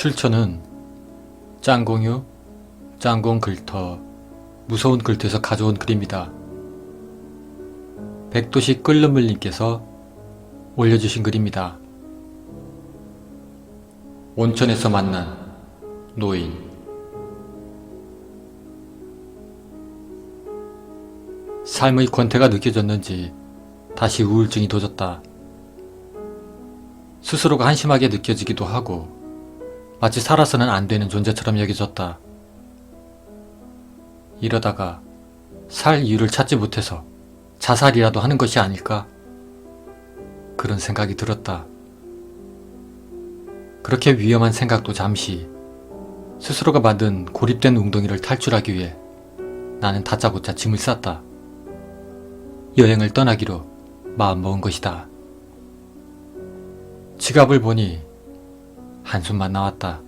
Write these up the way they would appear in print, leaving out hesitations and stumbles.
출처는 짱공유, 짱공 글터, 무서운 글터에서 가져온 글입니다. 백도식 끓는물님께서 올려주신 글입니다. 온천에서 만난 노인. 삶의 권태가 느껴졌는지 다시 우울증이 도졌다. 스스로가 한심하게 느껴지기도 하고 마치 살아서는 안 되는 존재처럼 여겨졌다. 이러다가 살 이유를 찾지 못해서 자살이라도 하는 것이 아닐까? 그런 생각이 들었다. 그렇게 위험한 생각도 잠시 스스로가 만든 고립된 웅덩이를 탈출하기 위해 나는 다짜고짜 짐을 쌌다. 여행을 떠나기로 마음먹은 것이다. 지갑을 보니 한숨만 나왔다.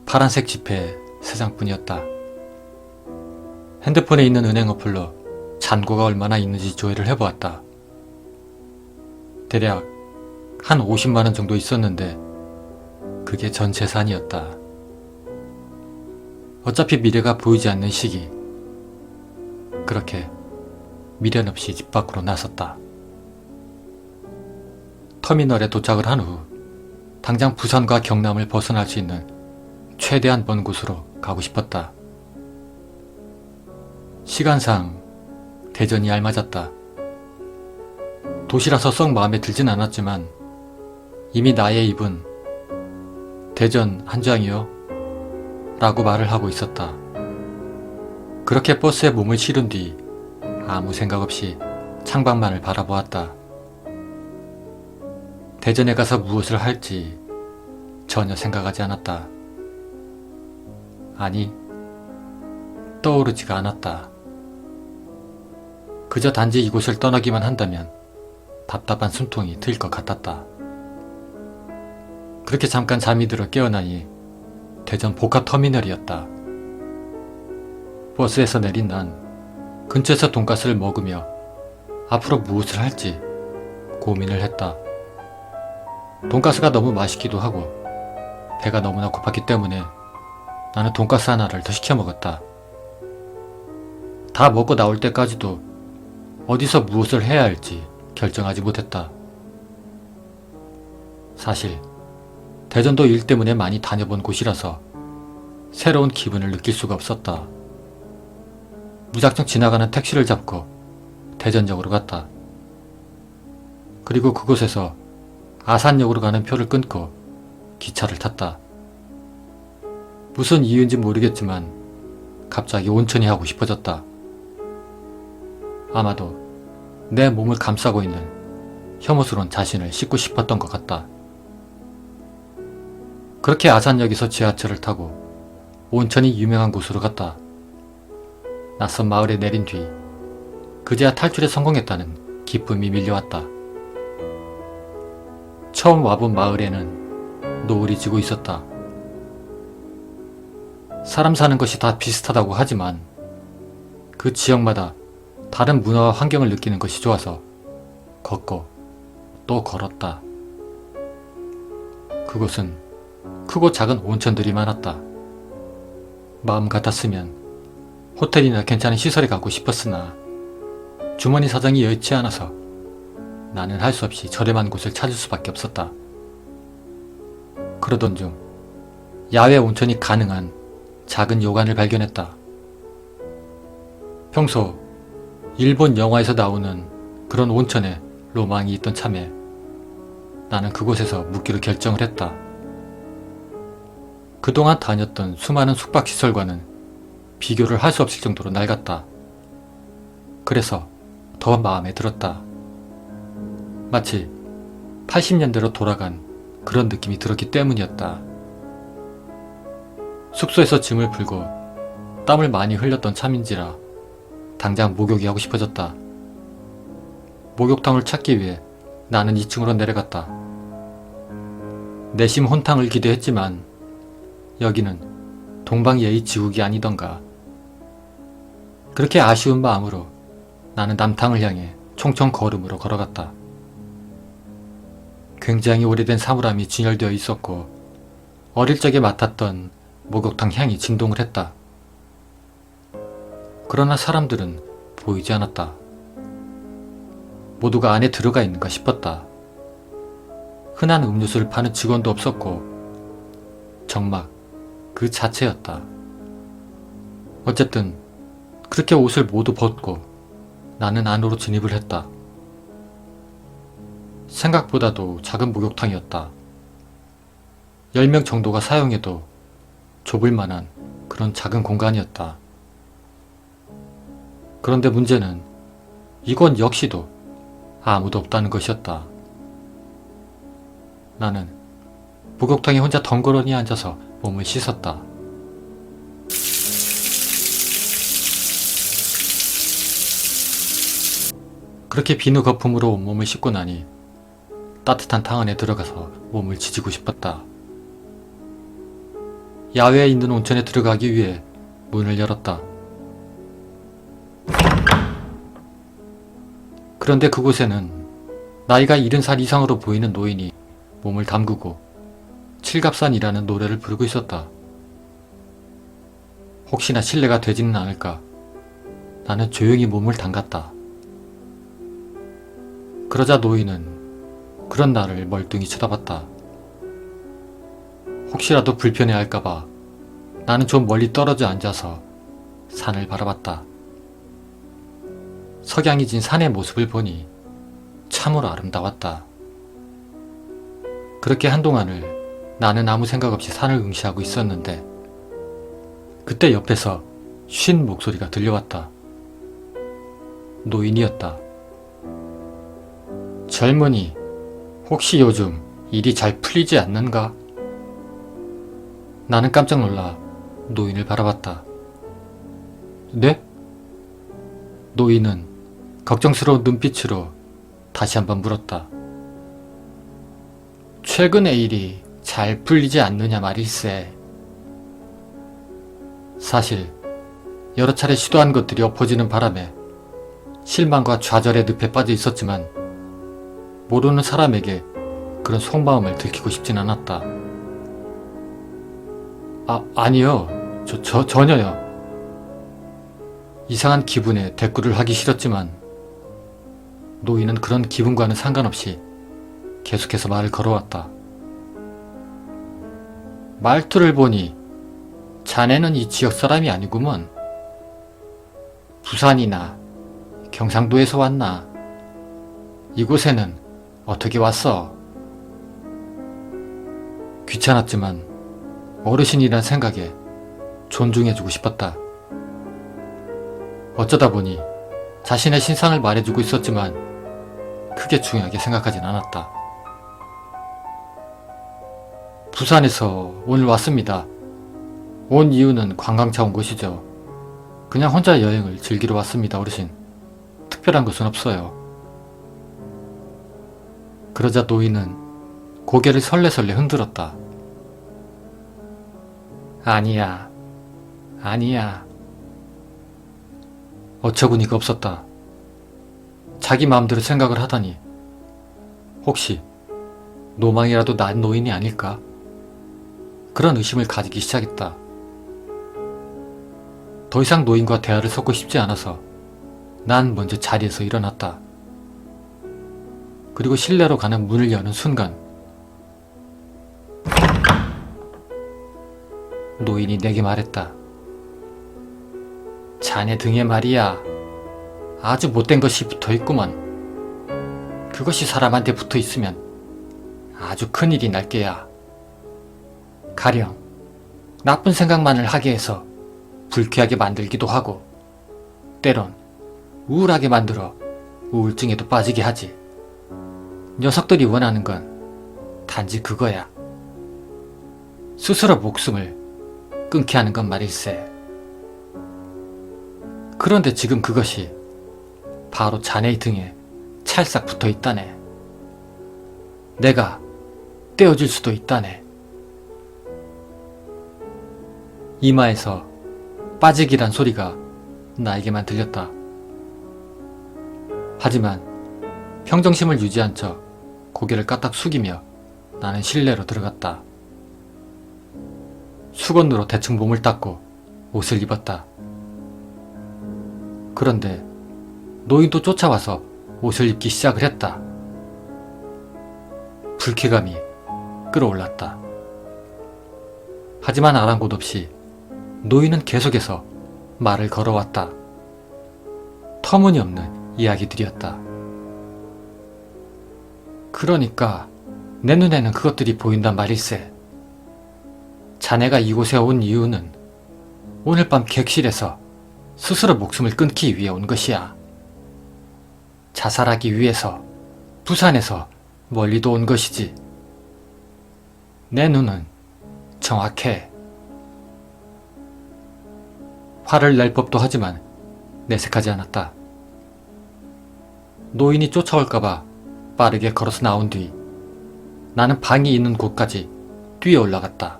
파란색 지폐 3장뿐이었다. 핸드폰에 있는 은행 어플로 잔고가 얼마나 있는지 조회를 해보았다. 대략 한 50만원 정도 있었는데 그게 전 재산이었다. 어차피 미래가 보이지 않는 시기. 그렇게 미련 없이 집 밖으로 나섰다. 터미널에 도착을 한 후 당장 부산과 경남을 벗어날 수 있는 최대한 먼 곳으로 가고 싶었다. 시간상 대전이 알맞았다. 도시라서 썩 마음에 들진 않았지만 이미 나의 입은 대전 한장이요 라고 말을 하고 있었다. 그렇게 버스에 몸을 실은 뒤 아무 생각 없이 창밖만을 바라보았다. 대전에 가서 무엇을 할지 전혀 생각하지 않았다. 아니, 떠오르지가 않았다. 그저 단지 이곳을 떠나기만 한다면 답답한 숨통이 트일 것 같았다. 그렇게 잠깐 잠이 들어 깨어나니 대전 복합터미널이었다. 버스에서 내린 난 근처에서 돈가스를 먹으며 앞으로 무엇을 할지 고민을 했다. 돈가스가 너무 맛있기도 하고 배가 너무나 고팠기 때문에 나는 돈가스 하나를 더 시켜 먹었다. 다 먹고 나올 때까지도 어디서 무엇을 해야 할지 결정하지 못했다. 사실 대전도 일 때문에 많이 다녀본 곳이라서 새로운 기분을 느낄 수가 없었다. 무작정 지나가는 택시를 잡고 대전역으로 갔다. 그리고 그곳에서 아산역으로 가는 표를 끊고 기차를 탔다. 무슨 이유인지 모르겠지만 갑자기 온천이 하고 싶어졌다. 아마도 내 몸을 감싸고 있는 혐오스러운 자신을 씻고 싶었던 것 같다. 그렇게 아산역에서 지하철을 타고 온천이 유명한 곳으로 갔다. 낯선 마을에 내린 뒤 그제야 탈출에 성공했다는 기쁨이 밀려왔다. 처음 와본 마을에는 노을이 지고 있었다. 사람 사는 것이 다 비슷하다고 하지만 그 지역마다 다른 문화와 환경을 느끼는 것이 좋아서 걷고 또 걸었다. 그곳은 크고 작은 온천들이 많았다. 마음 같았으면 호텔이나 괜찮은 시설에 가고 싶었으나 주머니 사정이 여의치 않아서 나는 할 수 없이 저렴한 곳을 찾을 수밖에 없었다. 그러던 중 야외 온천이 가능한 작은 요관을 발견했다. 평소 일본 영화에서 나오는 그런 온천에 로망이 있던 참에 나는 그곳에서 묵기로 결정을 했다. 그동안 다녔던 수많은 숙박시설과는 비교를 할 수 없을 정도로 낡았다. 그래서 더 마음에 들었다. 마치 80년대로 돌아간 그런 느낌이 들었기 때문이었다. 숙소에서 짐을 풀고 땀을 많이 흘렸던 참인지라 당장 목욕이 하고 싶어졌다. 목욕탕을 찾기 위해 나는 2층으로 내려갔다. 내심 혼탕을 기대했지만 여기는 동방예의지국이 아니던가. 그렇게 아쉬운 마음으로 나는 남탕을 향해 총총 걸음으로 걸어갔다. 굉장히 오래된 사물함이 진열되어 있었고 어릴 적에 맡았던 목욕탕 향이 진동을 했다. 그러나 사람들은 보이지 않았다. 모두가 안에 들어가 있는가 싶었다. 흔한 음료수를 파는 직원도 없었고 정막 그 자체였다. 어쨌든 그렇게 옷을 모두 벗고 나는 안으로 진입을 했다. 생각보다도 작은 목욕탕이었다. 10명 정도가 사용해도 좁을 만한 그런 작은 공간이었다. 그런데 문제는 이건 역시도 아무도 없다는 것이었다. 나는 목욕탕에 혼자 덩그러니 앉아서 몸을 씻었다. 그렇게 비누 거품으로 온몸을 씻고 나니 따뜻한 탕 안에 들어가서 몸을 지지고 싶었다. 야외에 있는 온천에 들어가기 위해 문을 열었다. 그런데 그곳에는 나이가 70살 이상으로 보이는 노인이 몸을 담그고 칠갑산이라는 노래를 부르고 있었다. 혹시나 실례가 되지는 않을까 나는 조용히 몸을 담갔다. 그러자 노인은 그런 나를 멀뚱히 쳐다봤다. 혹시라도 불편해할까봐 나는 좀 멀리 떨어져 앉아서 산을 바라봤다. 석양이 진 산의 모습을 보니 참으로 아름다웠다. 그렇게 한동안을 나는 아무 생각 없이 산을 응시하고 있었는데 그때 옆에서 쉰 목소리가 들려왔다. 노인이었다. 젊은이, 혹시 요즘 일이 잘 풀리지 않는가? 나는 깜짝 놀라 노인을 바라봤다. 네? 노인은 걱정스러운 눈빛으로 다시 한번 물었다. 최근에 일이 잘 풀리지 않느냐 말일세. 사실 여러 차례 시도한 것들이 엎어지는 바람에 실망과 좌절의 늪에 빠져 있었지만 모르는 사람에게 그런 속마음을 들키고 싶진 않았다. 아니요. 전혀요. 이상한 기분에 대꾸를 하기 싫었지만 노인은 그런 기분과는 상관없이 계속해서 말을 걸어왔다. 말투를 보니 자네는 이 지역 사람이 아니구먼. 부산이나 경상도에서 왔나? 이곳에는 어떻게 왔어? 귀찮았지만 어르신이란 생각에 존중해주고 싶었다. 어쩌다 보니 자신의 신상을 말해주고 있었지만 크게 중요하게 생각하진 않았다. 부산에서 오늘 왔습니다. 온 이유는 관광차 온 것이죠. 그냥 혼자 여행을 즐기러 왔습니다, 어르신. 특별한 것은 없어요. 그러자 노인은 고개를 설레설레 흔들었다. 아니야. 어처구니가 없었다. 자기 마음대로 생각을 하다니 혹시 노망이라도 난 노인이 아닐까? 그런 의심을 가지기 시작했다. 더 이상 노인과 대화를 섞고 싶지 않아서 난 먼저 자리에서 일어났다. 그리고 실내로 가는 문을 여는 순간 노인이 내게 말했다. 자네 등에 말이야. 아주 못된 것이 붙어있구먼. 그것이 사람한테 붙어있으면 아주 큰일이 날 게야. 가령 나쁜 생각만을 하게 해서 불쾌하게 만들기도 하고 때론 우울하게 만들어 우울증에도 빠지게 하지. 녀석들이 원하는 건 단지 그거야. 스스로 목숨을 끊게 하는 건 말일세. 그런데 지금 그것이 바로 자네의 등에 찰싹 붙어 있다네. 내가 떼어줄 수도 있다네. 이마에서 빠지기란 소리가 나에게만 들렸다. 하지만 평정심을 유지한 척 고개를 까딱 숙이며 나는 실내로 들어갔다. 수건으로 대충 몸을 닦고 옷을 입었다. 그런데 노인도 쫓아와서 옷을 입기 시작을 했다. 불쾌감이 끌어올랐다. 하지만 아랑곳 없이 노인은 계속해서 말을 걸어왔다. 터무니없는 이야기들이었다. 그러니까 내 눈에는 그것들이 보인단 말일세. 자네가 이곳에 온 이유는 오늘 밤 객실에서 스스로 목숨을 끊기 위해 온 것이야. 자살하기 위해서 부산에서 멀리도 온 것이지. 내 눈은 정확해. 화를 낼 법도 하지만 내색하지 않았다. 노인이 쫓아올까봐 빠르게 걸어서 나온 뒤 나는 방이 있는 곳까지 뛰어 올라갔다.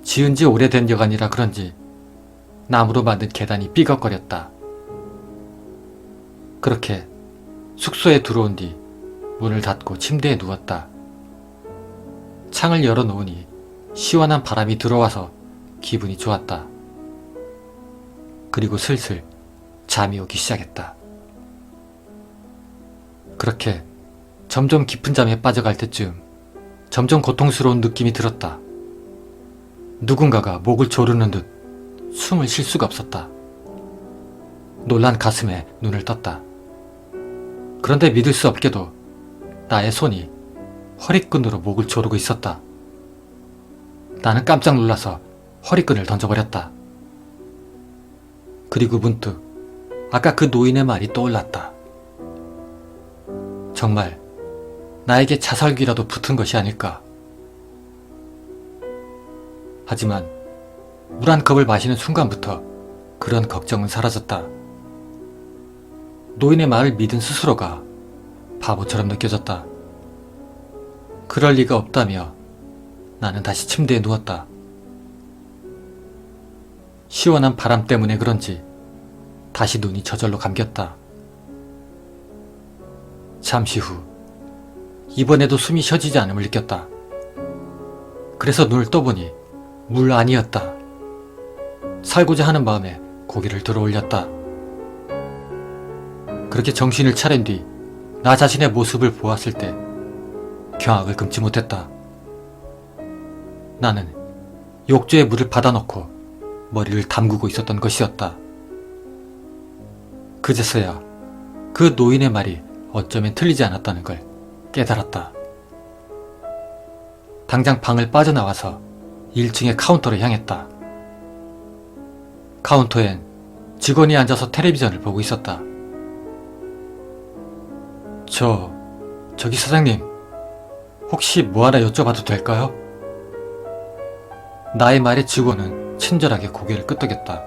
지은 지 오래된 여간이라 그런지 나무로 만든 계단이 삐걱거렸다. 그렇게 숙소에 들어온 뒤 문을 닫고 침대에 누웠다. 창을 열어놓으니 시원한 바람이 들어와서 기분이 좋았다. 그리고 슬슬 잠이 오기 시작했다. 그렇게 점점 깊은 잠에 빠져갈 때쯤 점점 고통스러운 느낌이 들었다. 누군가가 목을 조르는 듯 숨을 쉴 수가 없었다. 놀란 가슴에 눈을 떴다. 그런데 믿을 수 없게도 나의 손이 허리끈으로 목을 조르고 있었다. 나는 깜짝 놀라서 허리끈을 던져버렸다. 그리고 문득 아까 그 노인의 말이 떠올랐다. 정말 나에게 자살기라도 붙은 것이 아닐까. 하지만 물 한 컵을 마시는 순간부터 그런 걱정은 사라졌다. 노인의 말을 믿은 스스로가 바보처럼 느껴졌다. 그럴 리가 없다며 나는 다시 침대에 누웠다. 시원한 바람 때문에 그런지 다시 눈이 저절로 감겼다. 잠시 후 이번에도 숨이 쉬어지지 않음을 느꼈다. 그래서 눈을 떠보니 물 안이었다. 살고자 하는 마음에 고개를 들어 올렸다. 그렇게 정신을 차린 뒤 나 자신의 모습을 보았을 때 경악을 금치 못했다. 나는 욕조에 물을 받아놓고 머리를 담그고 있었던 것이었다. 그제서야 그 노인의 말이 어쩌면 틀리지 않았다는 걸 깨달았다. 당장 방을 빠져나와서 1층의 카운터를 향했다. 카운터엔 직원이 앉아서 텔레비전을 보고 있었다. 저기 사장님, 혹시 뭐 하나 여쭤봐도 될까요? 나의 말에 직원은 친절하게 고개를 끄덕였다.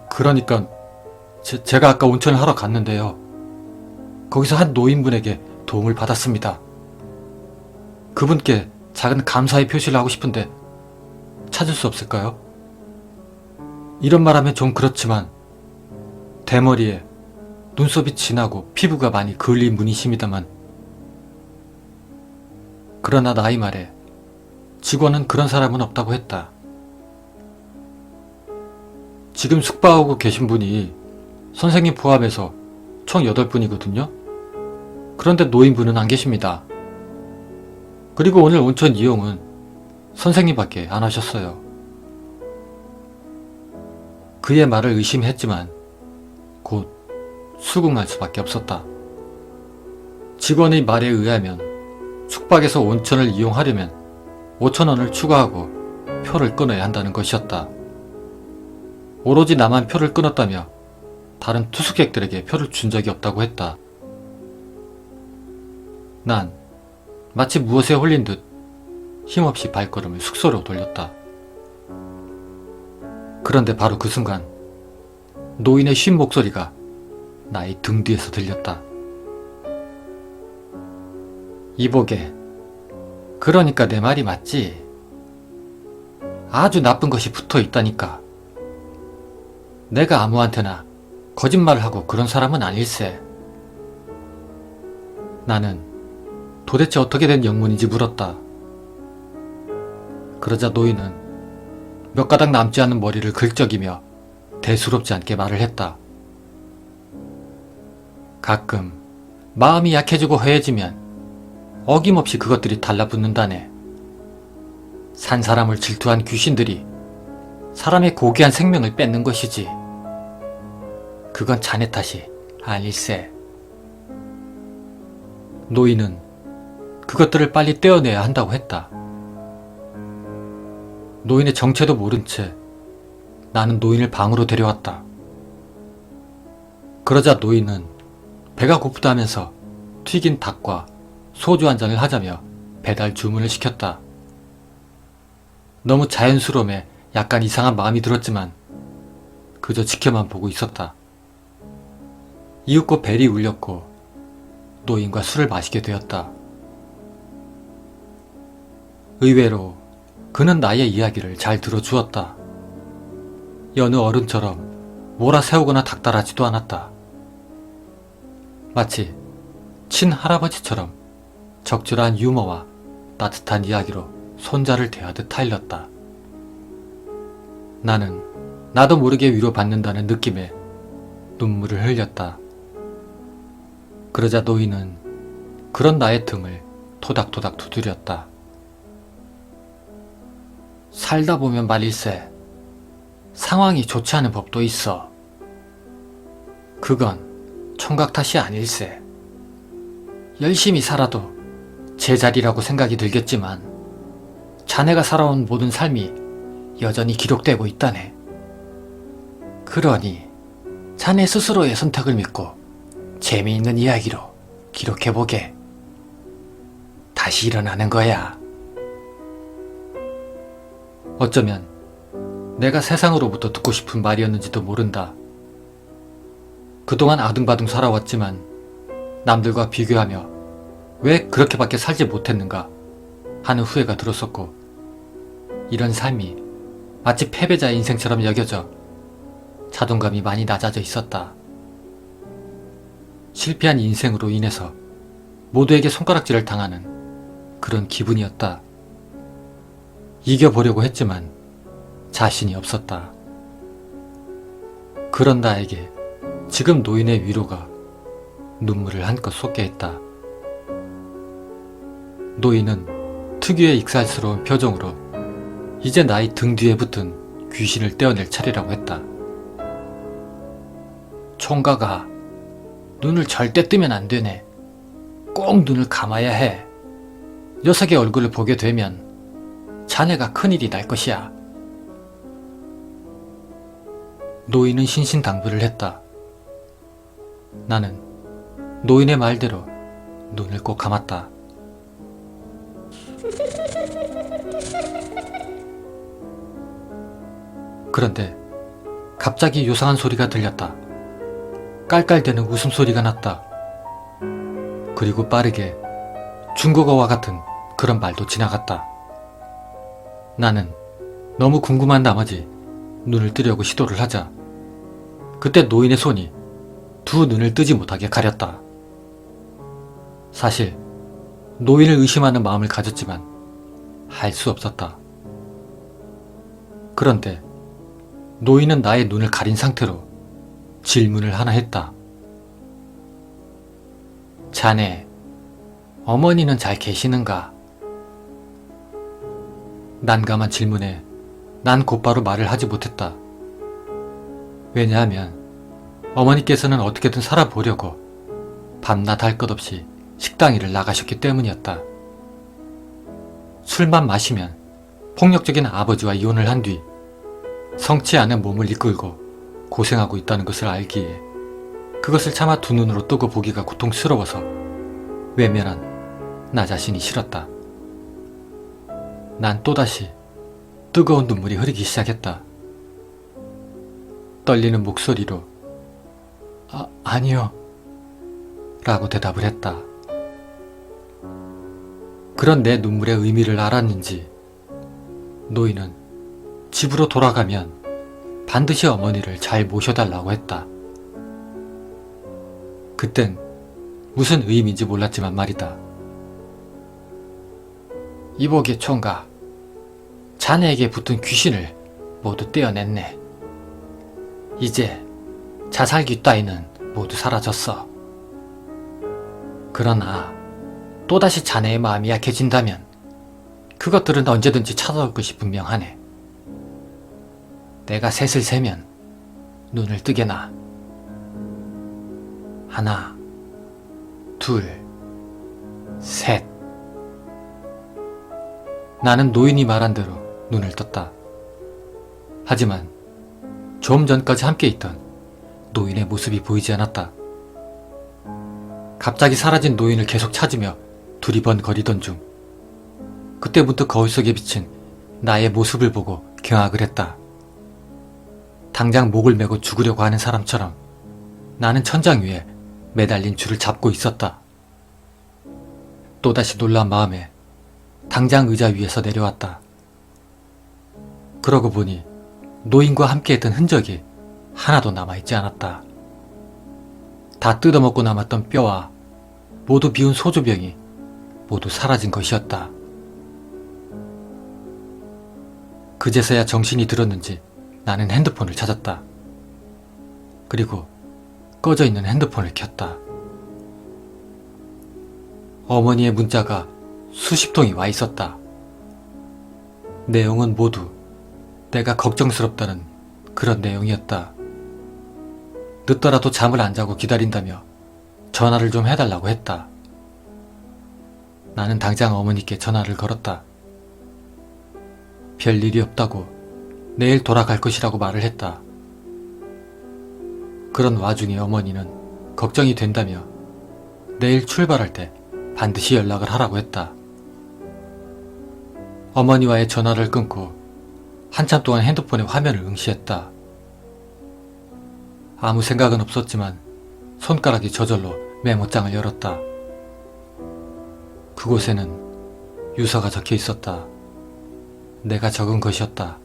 그러니까 제가 아까 온천을 하러 갔는데요. 거기서 한 노인분에게 도움을 받았습니다. 그분께 작은 감사의 표시를 하고 싶은데 찾을 수 없을까요? 이런 말하면 좀 그렇지만 대머리에 눈썹이 진하고 피부가 많이 그을린 분이십니다만, 그러나 나의 말에 직원은 그런 사람은 없다고 했다. 지금 숙박하고 계신 분이 선생님 포함해서 총 8분이거든요. 그런데 노인분은 안 계십니다. 그리고 오늘 온천 이용은 선생님밖에 안 하셨어요. 그의 말을 의심했지만 곧 수긍할 수밖에 없었다. 직원의 말에 의하면 숙박에서 온천을 이용하려면 5,000원을 추가하고 표를 끊어야 한다는 것이었다. 오로지 나만 표를 끊었다며 다른 투숙객들에게 표를 준 적이 없다고 했다. 난 마치 무엇에 홀린 듯 힘없이 발걸음을 숙소로 돌렸다. 그런데 바로 그 순간 노인의 쉰 목소리가 나의 등 뒤에서 들렸다. 이보게, 그러니까 내 말이 맞지? 아주 나쁜 것이 붙어 있다니까. 내가 아무한테나 거짓말을 하고 그런 사람은 아닐세. 나는 도대체 어떻게 된 영문인지 물었다. 그러자 노인은 몇 가닥 남지 않은 머리를 긁적이며 대수롭지 않게 말을 했다. 가끔 마음이 약해지고 허해지면 어김없이 그것들이 달라붙는다네. 산 사람을 질투한 귀신들이 사람의 고귀한 생명을 뺏는 것이지. 그건 자네 탓이 아닐세. 노인은 그것들을 빨리 떼어내야 한다고 했다. 노인의 정체도 모른 채 나는 노인을 방으로 데려왔다. 그러자 노인은 배가 고프다면서 튀긴 닭과 소주 한 잔을 하자며 배달 주문을 시켰다. 너무 자연스러움에 약간 이상한 마음이 들었지만 그저 지켜만 보고 있었다. 이윽고 벨이 울렸고 노인과 술을 마시게 되었다. 의외로 그는 나의 이야기를 잘 들어주었다. 여느 어른처럼 몰아세우거나 닥달하지도 않았다. 마치 친할아버지처럼 적절한 유머와 따뜻한 이야기로 손자를 대하듯 타일렀다. 나는 나도 모르게 위로받는다는 느낌에 눈물을 흘렸다. 그러자 노인은 그런 나의 등을 토닥토닥 두드렸다. 살다 보면 말일세, 상황이 좋지 않은 법도 있어. 그건 총각 탓이 아닐세. 열심히 살아도 제자리라고 생각이 들겠지만 자네가 살아온 모든 삶이 여전히 기록되고 있다네. 그러니 자네 스스로의 선택을 믿고 재미있는 이야기로 기록해보게. 다시 일어나는 거야. 어쩌면 내가 세상으로부터 듣고 싶은 말이었는지도 모른다. 그동안 아둥바둥 살아왔지만 남들과 비교하며 왜 그렇게밖에 살지 못했는가 하는 후회가 들었었고, 이런 삶이 마치 패배자의 인생처럼 여겨져 자존감이 많이 낮아져 있었다. 실패한 인생으로 인해서 모두에게 손가락질을 당하는 그런 기분이었다. 이겨보려고 했지만 자신이 없었다. 그런 나에게 지금 노인의 위로가 눈물을 한껏 쏟게 했다. 노인은 특유의 익살스러운 표정으로 이제 나의 등 뒤에 붙은 귀신을 떼어낼 차례라고 했다. 총각아, 눈을 절대 뜨면 안 되네. 꼭 눈을 감아야 해. 녀석의 얼굴을 보게 되면 자네가 큰일이 날 것이야. 노인은 신신당부를 했다. 나는 노인의 말대로 눈을 꼭 감았다. 그런데 갑자기 요상한 소리가 들렸다. 깔깔대는 웃음소리가 났다. 그리고 빠르게 중국어와 같은 그런 말도 지나갔다. 나는 너무 궁금한 나머지 눈을 뜨려고 시도를 하자 그때 노인의 손이 두 눈을 뜨지 못하게 가렸다. 사실 노인을 의심하는 마음을 가졌지만 할 수 없었다. 그런데 노인은 나의 눈을 가린 상태로 질문을 하나 했다. 자네, 어머니는 잘 계시는가? 난감한 질문에 난 곧바로 말을 하지 못했다. 왜냐하면 어머니께서는 어떻게든 살아보려고 밤낮 할 것 없이 식당 일을 나가셨기 때문이었다. 술만 마시면 폭력적인 아버지와 이혼을 한 뒤 성치 않은 몸을 이끌고 고생하고 있다는 것을 알기에 그것을 차마 두 눈으로 뜨고 보기가 고통스러워서 외면한 나 자신이 싫었다. 난 또다시 뜨거운 눈물이 흐르기 시작했다. 떨리는 목소리로 아니요 라고 대답을 했다. 그런 내 눈물의 의미를 알았는지 노인은 집으로 돌아가면 반드시 어머니를 잘 모셔달라고 했다. 그땐 무슨 의미인지 몰랐지만 말이다. 이보게 총각, 자네에게 붙은 귀신을 모두 떼어냈네. 이제 자살귀 따위는 모두 사라졌어. 그러나 또다시 자네의 마음이 약해진다면 그것들은 언제든지 찾아올 것이 분명하네. 내가 셋을 세면 눈을 뜨게나. 하나, 둘, 셋. 나는 노인이 말한 대로 눈을 떴다. 하지만 좀 전까지 함께 있던 노인의 모습이 보이지 않았다. 갑자기 사라진 노인을 계속 찾으며 두리번거리던 중 그때 문득 거울 속에 비친 나의 모습을 보고 경악을 했다. 당장 목을 메고 죽으려고 하는 사람처럼 나는 천장 위에 매달린 줄을 잡고 있었다. 또다시 놀란 마음에 당장 의자 위에서 내려왔다. 그러고 보니 노인과 함께했던 흔적이 하나도 남아있지 않았다. 다 뜯어먹고 남았던 뼈와 모두 비운 소주병이 모두 사라진 것이었다. 그제서야 정신이 들었는지 나는 핸드폰을 찾았다. 그리고 꺼져 있는 핸드폰을 켰다. 어머니의 문자가 수십 통이 와 있었다. 내용은 모두 내가 걱정스럽다는 그런 내용이었다. 늦더라도 잠을 안 자고 기다린다며 전화를 좀 해달라고 했다. 나는 당장 어머니께 전화를 걸었다. 별일이 없다고 내일 돌아갈 것이라고 말을 했다. 그런 와중에 어머니는 걱정이 된다며 내일 출발할 때 반드시 연락을 하라고 했다. 어머니와의 전화를 끊고 한참 동안 핸드폰의 화면을 응시했다. 아무 생각은 없었지만 손가락이 저절로 메모장을 열었다. 그곳에는 유서가 적혀 있었다. 내가 적은 것이었다.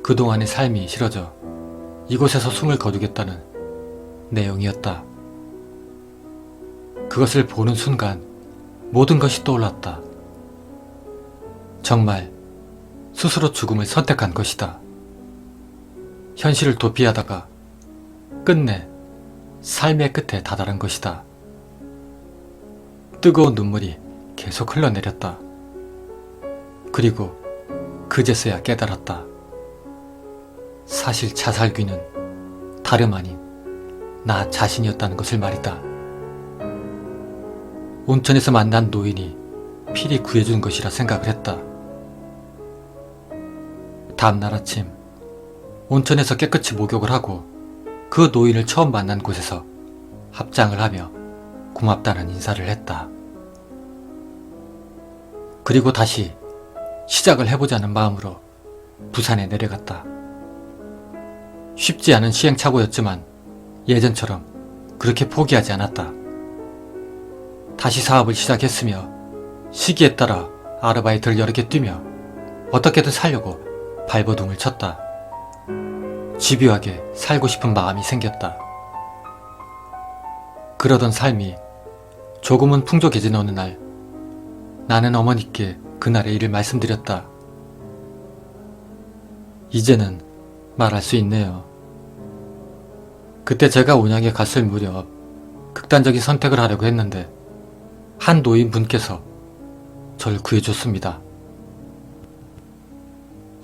그동안의 삶이 싫어져 이곳에서 숨을 거두겠다는 내용이었다. 그것을 보는 순간 모든 것이 떠올랐다. 정말 스스로 죽음을 선택한 것이다. 현실을 도피하다가 끝내 삶의 끝에 다다른 것이다. 뜨거운 눈물이 계속 흘러내렸다. 그리고 그제서야 깨달았다. 사실 자살귀는 다름 아닌 나 자신이었다는 것을 말이다. 온천에서 만난 노인이 필히 구해준 것이라 생각을 했다. 다음날 아침 온천에서 깨끗이 목욕을 하고 그 노인을 처음 만난 곳에서 합장을 하며 고맙다는 인사를 했다. 그리고 다시 시작을 해보자는 마음으로 부산에 내려갔다. 쉽지 않은 시행착오였지만 예전처럼 그렇게 포기하지 않았다. 다시 사업을 시작했으며 시기에 따라 아르바이트를 여러 개 뛰며 어떻게든 살려고 발버둥을 쳤다. 집요하게 살고 싶은 마음이 생겼다. 그러던 삶이 조금은 풍족해진 어느 날 나는 어머니께 그날의 일을 말씀드렸다. 이제는 말할 수 있네요. 그때 제가 온양에 갔을 무렵 극단적인 선택을 하려고 했는데 한 노인분께서 저를 구해줬습니다.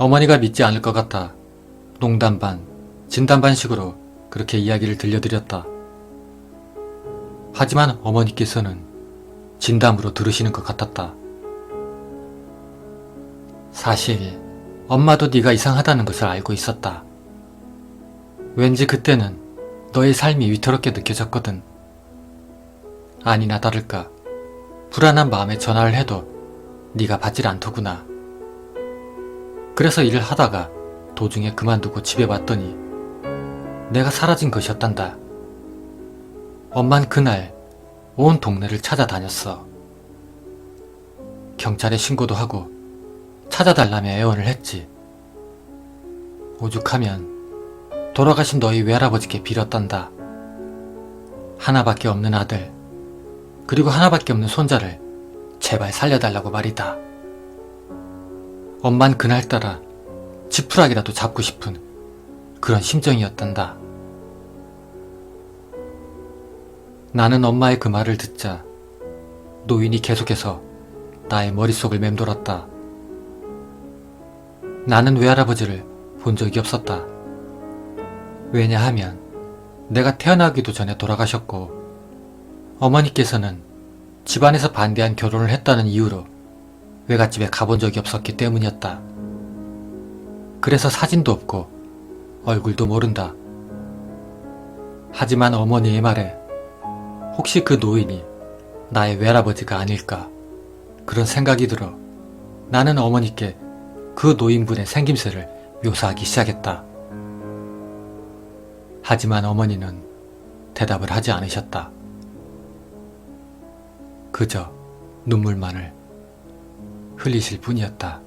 어머니가 믿지 않을 것 같아 농담 반, 진담 반식으로 그렇게 이야기를 들려드렸다. 하지만 어머니께서는 진담으로 들으시는 것 같았다. 사실 엄마도 네가 이상하다는 것을 알고 있었다. 왠지 그때는 너의 삶이 위태롭게 느껴졌거든. 아니나 다를까 불안한 마음에 전화를 해도 네가 받질 않더구나. 그래서 일을 하다가 도중에 그만두고 집에 왔더니 내가 사라진 것이었단다. 엄만 그날 온 동네를 찾아다녔어. 경찰에 신고도 하고 찾아달라며 애원을 했지. 오죽하면 돌아가신 너희 외할아버지께 빌었단다. 하나밖에 없는 아들, 그리고 하나밖에 없는 손자를 제발 살려달라고 말이다. 엄만 그날따라 지푸라기라도 잡고 싶은 그런 심정이었단다. 나는 엄마의 그 말을 듣자 노인이 계속해서 나의 머릿속을 맴돌았다. 나는 외할아버지를 본 적이 없었다. 왜냐하면 내가 태어나기도 전에 돌아가셨고 어머니께서는 집안에서 반대한 결혼을 했다는 이유로 외갓집에 가본 적이 없었기 때문이었다. 그래서 사진도 없고 얼굴도 모른다. 하지만 어머니의 말에 혹시 그 노인이 나의 외할아버지가 아닐까 그런 생각이 들어 나는 어머니께 그 노인분의 생김새를 묘사하기 시작했다. 하지만 어머니는 대답을 하지 않으셨다. 그저 눈물만을 흘리실 뿐이었다.